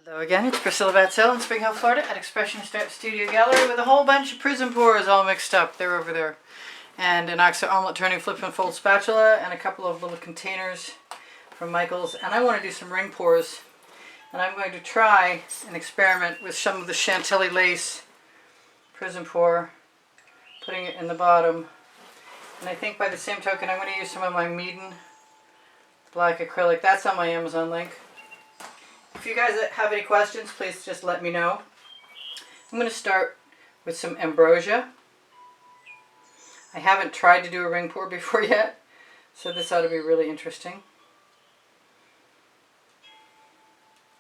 Hello again, it's Priscilla Batzell in Spring Hill, Florida at Expressionist Art Studio Gallery with a whole bunch of Prizm pours all mixed up. They're over there. And an Oxo Omelette Turning Flip and Fold spatula and a couple of little containers from Michael's. And I want to do some ring pours. And I'm going to try an experiment with some of the Chantilly lace Prizm pour, putting it in the bottom. And I think by the same token I'm going to use some of my Mayan black acrylic. That's on my Amazon link. If you guys have any questions, please just let me know. I'm going to start with some ambrosia. I haven't tried to do a ring pour before yet, so this ought to be really interesting.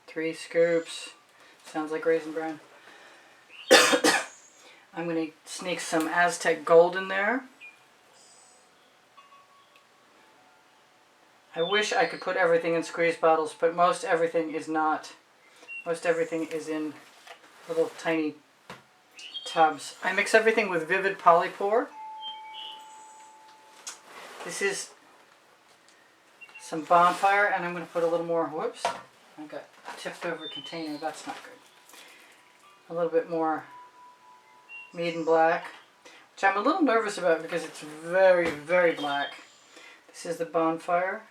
3 scoops. Sounds like Raisin Bran. I'm going to sneak some Aztec gold in there. I wish I could put everything in squeeze bottles, but most everything is not. Most everything is in little tiny tubs. I mix everything with Vivid Polypore. This is some Bonfire, and I'm going to put a little more, whoops, I got a tipped over container, that's not good. A little bit more Mayan Black, which I'm a little nervous about because it's very, very black. This is the Bonfire.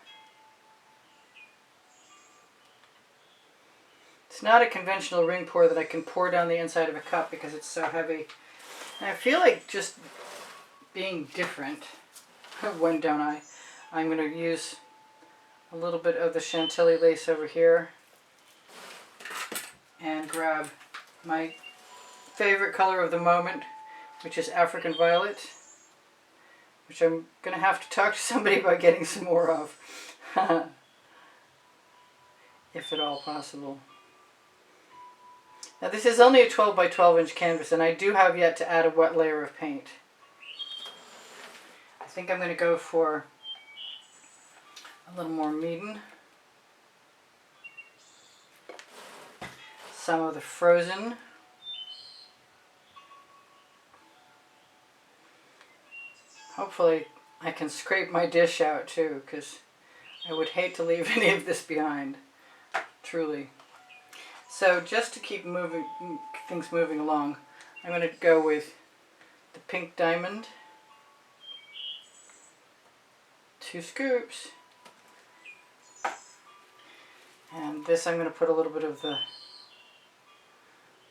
It's not a conventional ring pour that I can pour down the inside of a cup because it's so heavy. And I feel like just being different, when don't I? I'm going to use a little bit of the Chantilly lace over here and grab my favorite color of the moment, which is African Violet, which I'm going to have to talk to somebody about getting some more of, if at all possible. Now this is only a 12 by 12 inch canvas, and I do have yet to add a wet layer of paint. I think I'm going to go for a little more Mayan. Some of the Frozen. Hopefully I can scrape my dish out too, because I would hate to leave any of this behind, truly. So just to keep things moving along, I'm going to go with the pink diamond. 2 scoops. And this I'm going to put a little bit of the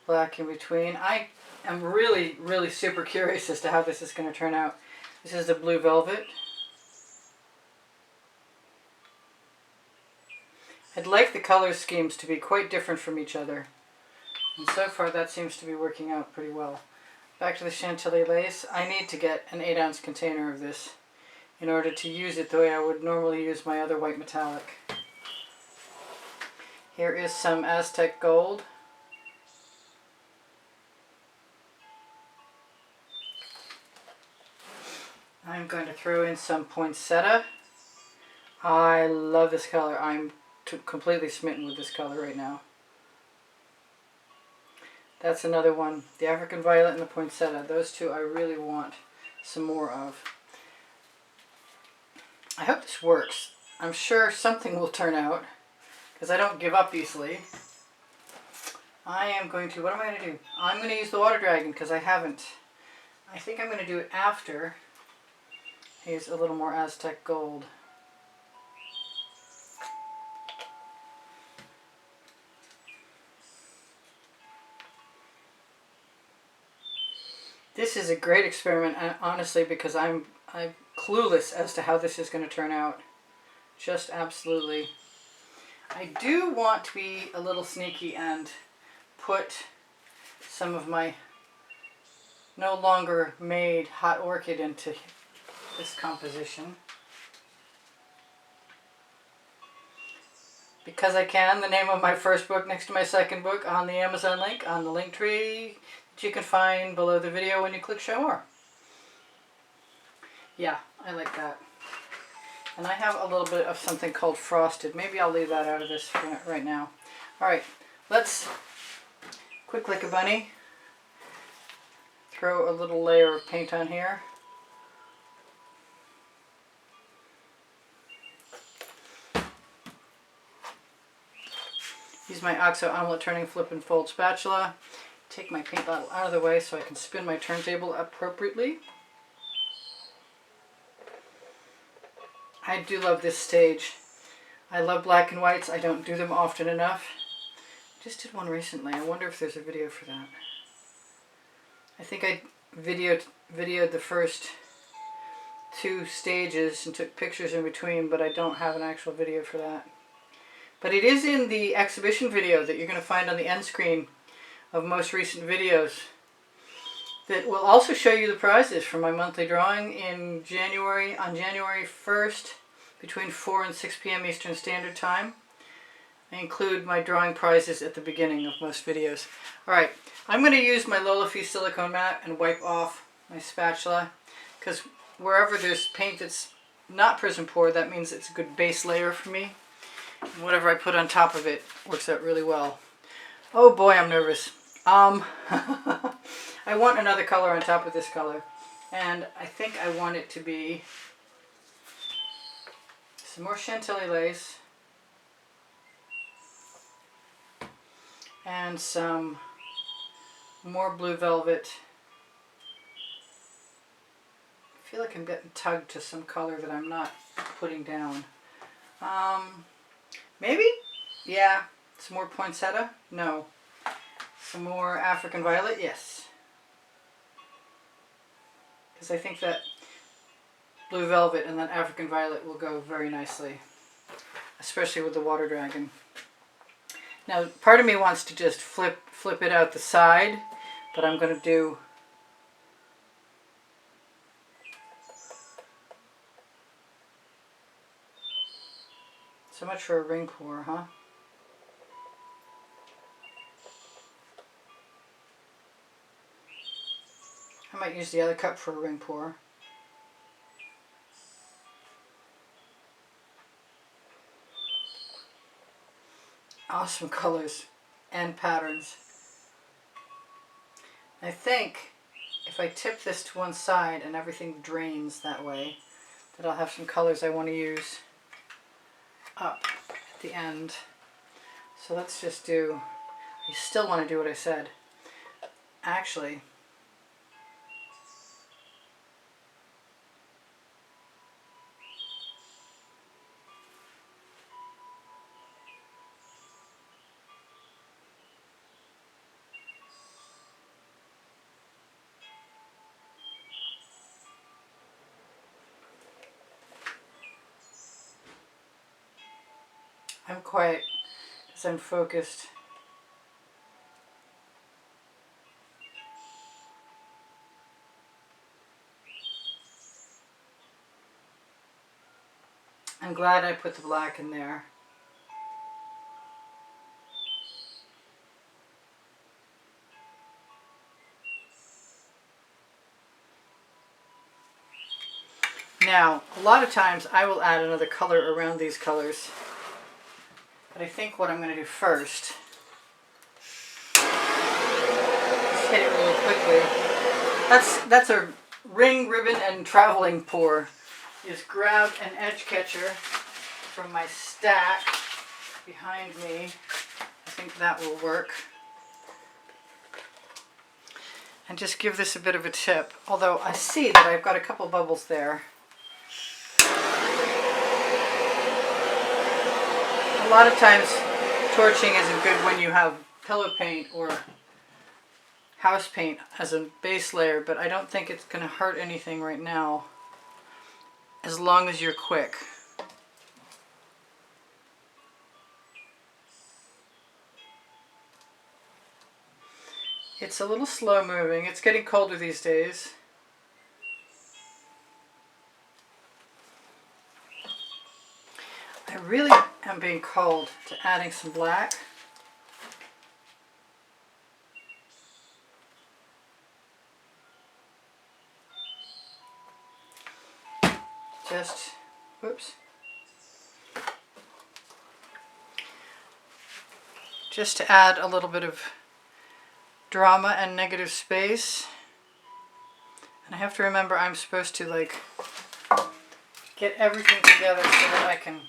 black in between. I am really, really super curious as to how this is going to turn out. This is the Blue Velvet. I'd like the color schemes to be quite different from each other. And so far that seems to be working out pretty well. Back to the Chantilly lace. I need to get an 8-ounce container of this in order to use it the way I would normally use my other white metallic. Here is some Aztec gold. I'm going to throw in some poinsettia. I love this color. I'm completely smitten with this color right now. That's another one. The African Violet and the poinsettia. Those two I really want some more of. I hope this works. I'm sure something will turn out because I don't give up easily. I am going to, what am I going to do? I'm going to use the Water Dragon because I haven't. I think I'm going to do it after I use a little more Aztec gold. This is a great experiment, honestly, because I'm clueless as to how this is going to turn out. Just absolutely. I do want to be a little sneaky and put some of my no longer made hot orchid into this composition. Because I can, the name of my first book next to my second book on the Amazon link, on the link tree that you can find below the video when you click show more. Yeah, I like that. And I have a little bit of something called frosted. Maybe I'll leave that out of this right now. Alright, let's, quick like a bunny, throw a little layer of paint on here. Use my OXO omelet turning flip and fold spatula. Take my paint bottle out of the way so I can spin my turntable appropriately. I do love this stage. I love black and whites. I don't do them often enough. Just did one recently. I wonder if there's a video for that. I think I videoed the first 2 stages and took pictures in between, but I don't have an actual video for that. But it is in the exhibition video that you're going to find on the end screen of most recent videos that will also show you the prizes for my monthly drawing in January, on January 1st between 4 and 6 p.m. Eastern Standard Time. I include my drawing prizes at the beginning of most videos. Alright, I'm going to use my Lola-Fee silicone mat and wipe off my spatula, because wherever there's paint that's not Prizm Pour, that means it's a good base layer for me. And whatever I put on top of it works out really well. Oh boy, I'm nervous. I want another color on top of this color, and I think I want it to be some more Chantilly lace and some more blue velvet. I feel like I'm getting tugged to some color that I'm not putting down. Maybe? Yeah. Some more poinsettia? No. Some more African violet? Yes. Because I think that blue velvet and that African violet will go very nicely, especially with the water dragon. Now, part of me wants to just flip it out the side, but I'm going to do so much for a ring pour, huh? I might use the other cup for a ring pour. Awesome colors and patterns. I think if I tip this to one side and everything drains that way, that I'll have some colors I want to use up at the end. So let's just do, I still want to do what I said. Actually, I'm quiet because I'm focused. I'm glad I put the black in there. Now, a lot of times I will add another color around these colors. But I think what I'm going to do first, just hit it really quickly. That's a ring, ribbon, and traveling pour. Is grab an edge catcher from my stack behind me. I think that will work. And just give this a bit of a tip. Although I see that I've got a couple bubbles there. A lot of times torching isn't good when you have pillow paint or house paint as a base layer, but I don't think it's going to hurt anything right now as long as you're quick. It's a little slow moving. It's getting colder these days. I really am being called to adding some black. Just, whoops. Just to add a little bit of drama and negative space. And I have to remember I'm supposed to like get everything together so that I can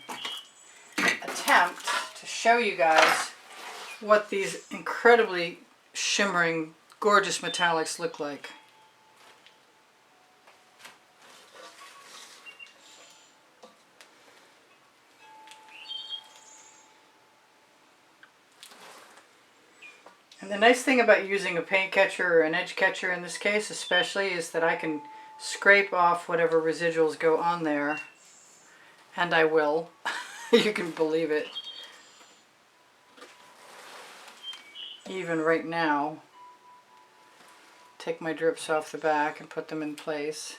attempt to show you guys what these incredibly shimmering, gorgeous metallics look like. And the nice thing about using a paint catcher or an edge catcher in this case especially is that I can scrape off whatever residuals go on there, and I will. You can believe it. Even right now, take my drips off the back and put them in place.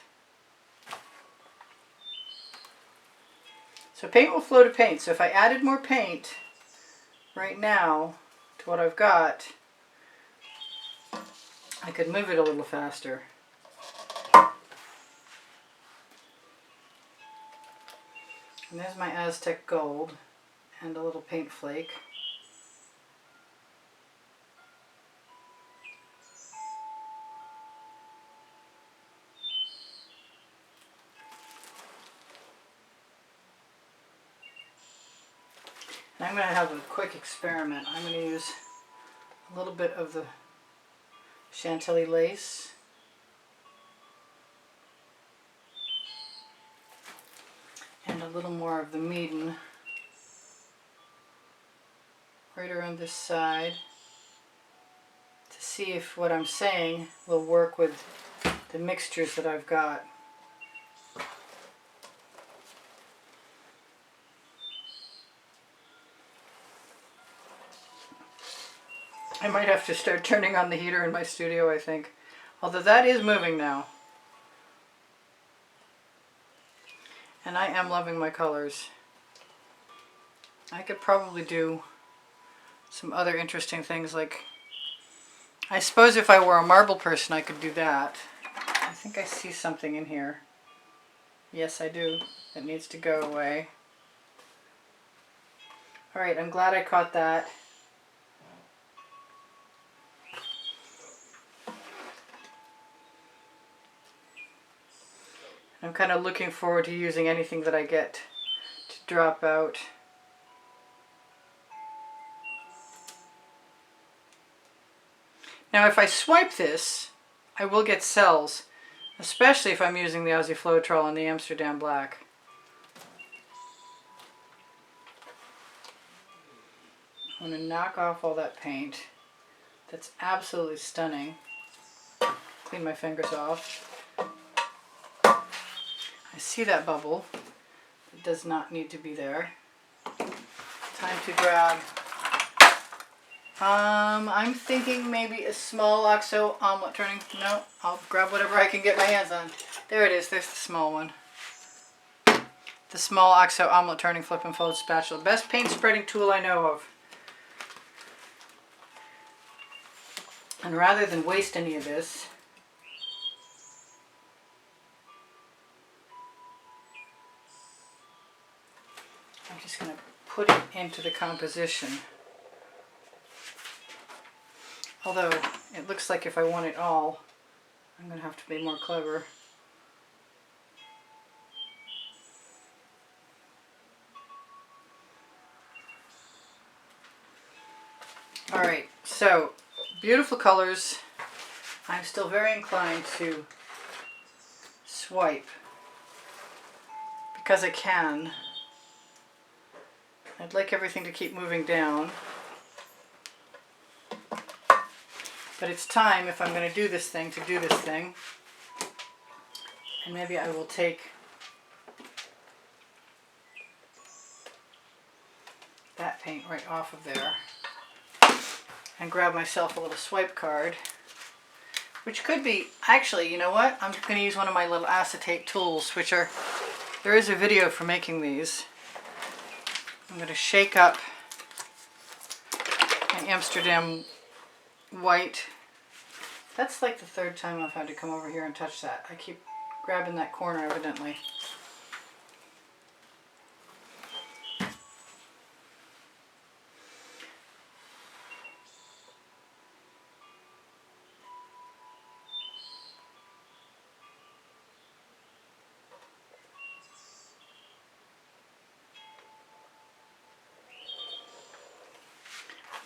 So paint will flow to paint. So if I added more paint right now to what I've got, I could move it a little faster. And there's my Aztec Gold and a little paint flake. And I'm going to have a quick experiment. I'm going to use a little bit of the Chantilly lace. And a little more of the Mayan right around this side to see if what I'm saying will work with the mixtures that I've got. I might have to start turning on the heater in my studio, I think. Although that is moving now. And I am loving my colors. I could probably do some other interesting things, like, I suppose if I were a marble person I could do that. I think I see something in here. Yes, I do. It needs to go away. Alright, I'm glad I caught that. I'm kind of looking forward to using anything that I get to drop out. Now if I swipe this, I will get cells, especially if I'm using the Aussie Floetrol and the Amsterdam Black. I'm going to knock off all that paint. That's absolutely stunning. Clean my fingers off. I see that bubble. It does not need to be there. Time to grab, I'm thinking maybe a small OXO omelet turning. No, I'll grab whatever I can get my hands on. There it is, there's the small one. The small OXO omelet turning flip and fold spatula. Best paint spreading tool I know of. And rather than waste any of this, I'm just going to put it into the composition. Although it looks like if I want it all, I'm going to have to be more clever. Alright, so beautiful colors. I'm still very inclined to swipe because I can. I'd like everything to keep moving down. But it's time, if I'm going to do this thing, to do this thing. And maybe I will take that paint right off of there and grab myself a little swipe card, which could be, actually, you know what? I'm going to use one of my little acetate tools, which are, there is a video for making these. I'm going to shake up my Amsterdam white. That's like the third time I've had to come over here and touch that. I keep grabbing that corner evidently.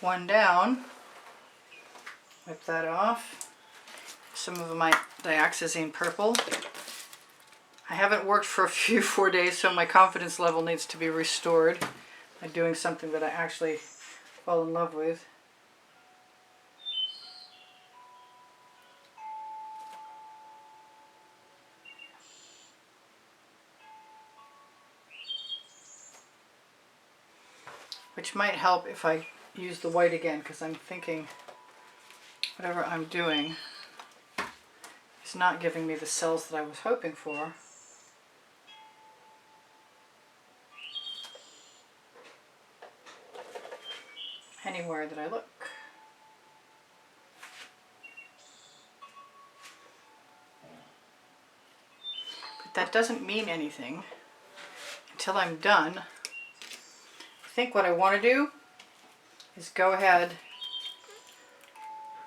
one down. Wipe that off. Some of my dioxazine purple. I haven't worked for a few 4 days, so my confidence level needs to be restored by doing something that I actually fall in love with. Which might help if I use the white again, because I'm thinking whatever I'm doing is not giving me the cells that I was hoping for. Anywhere that I look. But that doesn't mean anything until I'm done. I think what I want to do is go ahead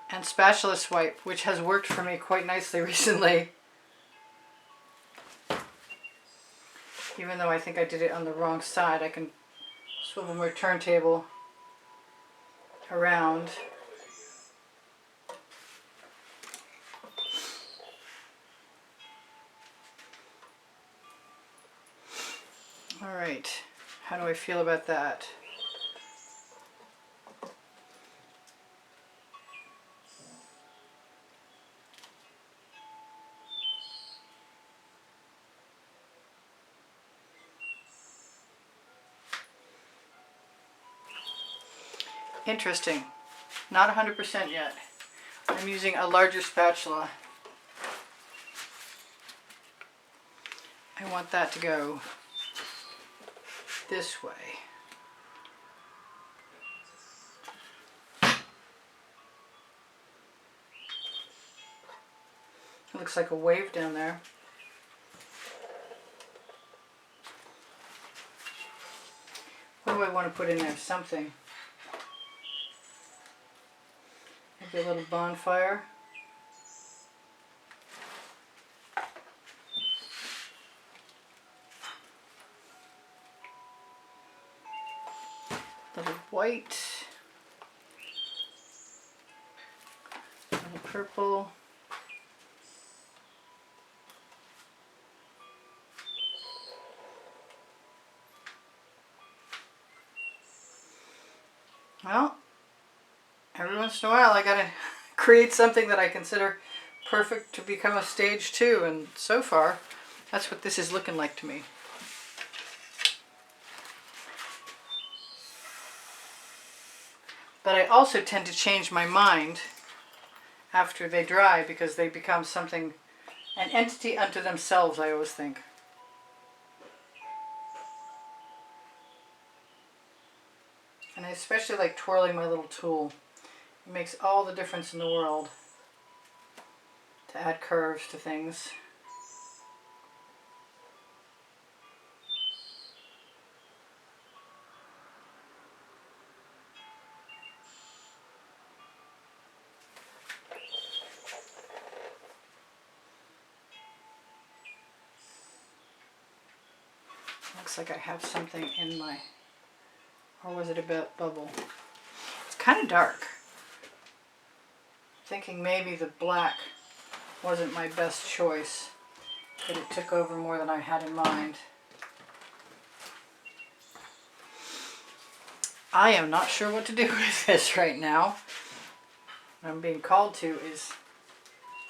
and spatula swipe, which has worked for me quite nicely recently. Even though I think I did it on the wrong side, I can swivel my turntable around. All right, how do I feel about that? Interesting. Not 100% yet. I'm using a larger spatula. I want that to go this way. It looks like a wave down there. What do I want to put in there? Something. Maybe a little bonfire. A little white. A little purple. Well, every once in a while I gotta create something that I consider perfect to become a stage 2, and so far that's what this is looking like to me. But I also tend to change my mind after they dry, because they become something, an entity unto themselves, I always think. And I especially like twirling my little tool. It makes all the difference in the world to add curves to things. Looks like I have something in my, or was it a bubble? It's kind of dark. Thinking maybe the black wasn't my best choice, but it took over more than I had in mind. I am not sure what to do with this right now. What I'm being called to is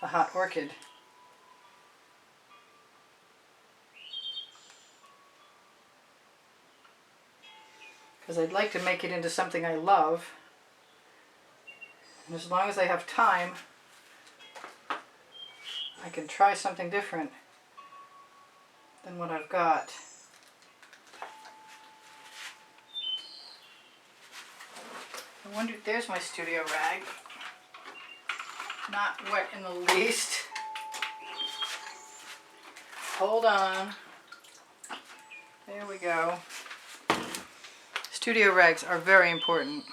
the hot orchid. Because I'd like to make it into something I love. And as long as I have time, I can try something different than what I've got. I wonder, there's my studio rag. Not wet in the least. Hold on. There we go. Studio rags are very important.